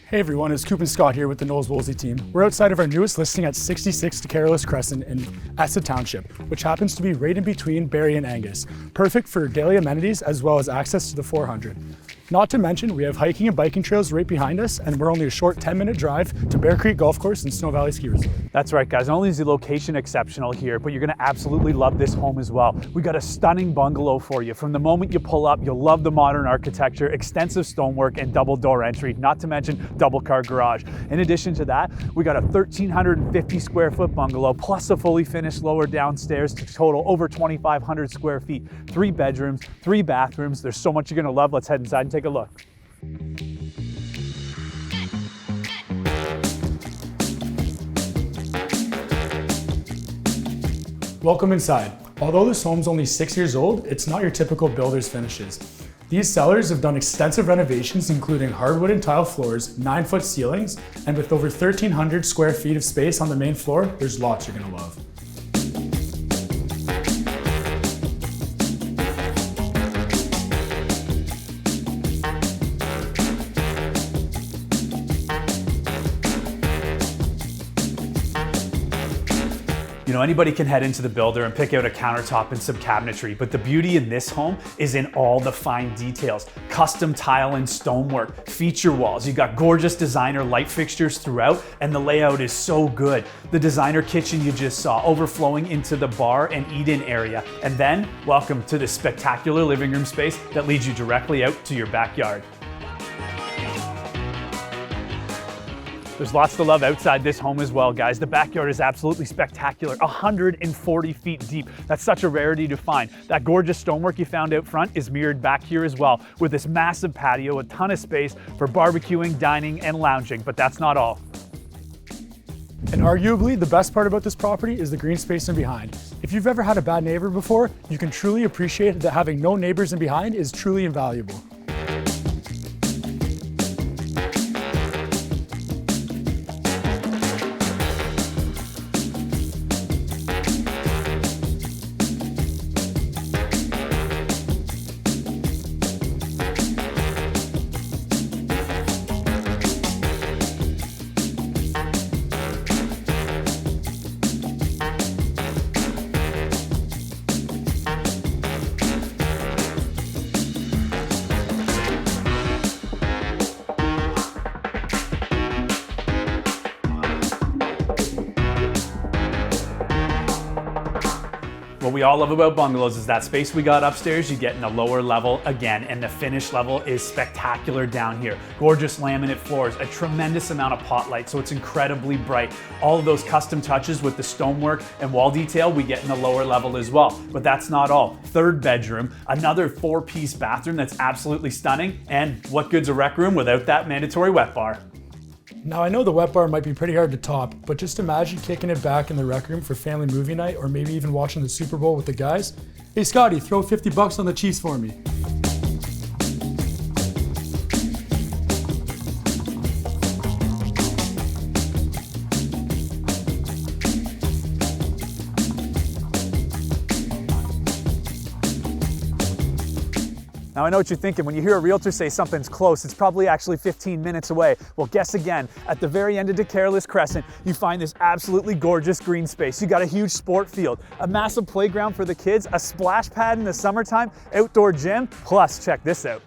Hey everyone, it's Coop and Scott here with the Knowles Woolsey team. We're outside of our newest listing at 66 Decarolis Cres Essa in Essa Township, which happens to be right in between Barrie and Angus. Perfect for daily amenities as well as access to the 400. Not to mention, we have hiking and biking trails right behind us, and we're only a short 10-minute drive to Bear Creek Golf Course and Snow Valley Ski Resort. That's right, guys. Not only is the location exceptional here, but you're gonna absolutely love this home as well. We got a stunning bungalow for you. From the moment you pull up, you'll love the modern architecture, extensive stonework, and double door entry, not to mention double car garage. In addition to that, we got a 1,350 square foot bungalow, plus a fully finished lower downstairs to total over 2,500 square feet. 3 bedrooms, 3 bathrooms. There's so much you're gonna love. Let's head inside and take a look. Welcome inside. Although this home's only 6 years old, it's not your typical builder's finishes. These sellers have done extensive renovations, including hardwood and tile floors, 9-foot ceilings, and with over 1,300 square feet of space on the main floor, there's lots you're gonna love. You know, anybody can head into the builder and pick out a countertop and some cabinetry, but the beauty in this home is in all the fine details. Custom tile and stonework, feature walls. You got gorgeous designer light fixtures throughout, and the layout is so good. The designer kitchen you just saw, overflowing into the bar and eat-in area. And then, welcome to this spectacular living room space that leads you directly out to your backyard. There's lots to love outside this home as well, guys. The backyard is absolutely spectacular, 140 feet deep. That's such a rarity to find. That gorgeous stonework you found out front is mirrored back here as well, with this massive patio, a ton of space for barbecuing, dining, and lounging, but that's not all. And arguably, the best part about this property is the green space in behind. If you've ever had a bad neighbor before, you can truly appreciate that having no neighbors in behind is truly invaluable. What we all love about bungalows is that space we got upstairs, you get in the lower level again, and the finish level is spectacular down here. Gorgeous laminate floors, a tremendous amount of pot light, so it's incredibly bright. All of those custom touches with the stonework and wall detail we get in the lower level as well. But that's not all. 3rd bedroom, another 4-piece bathroom that's absolutely stunning, and what good's a rec room without that mandatory wet bar? Now I know the wet bar might be pretty hard to top, but just imagine kicking it back in the rec room for family movie night, or maybe even watching the Super Bowl with the guys. Hey Scotty, throw $50 on the Chiefs for me. Now I know what you're thinking, when you hear a realtor say something's close, it's probably actually 15 minutes away. Well, guess again. At the very end of Decarolis Crescent, you find this absolutely gorgeous green space. You got a huge sport field, a massive playground for the kids, a splash pad in the summertime, outdoor gym, plus check this out.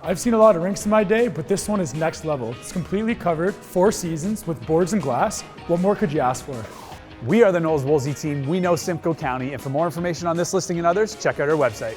I've seen a lot of rinks in my day, but this one is next level. It's completely covered, 4 seasons with boards and glass. What more could you ask for? We are the Knowles Woolsey team. We know Simcoe County, and for more information on this listing and others, check out our website.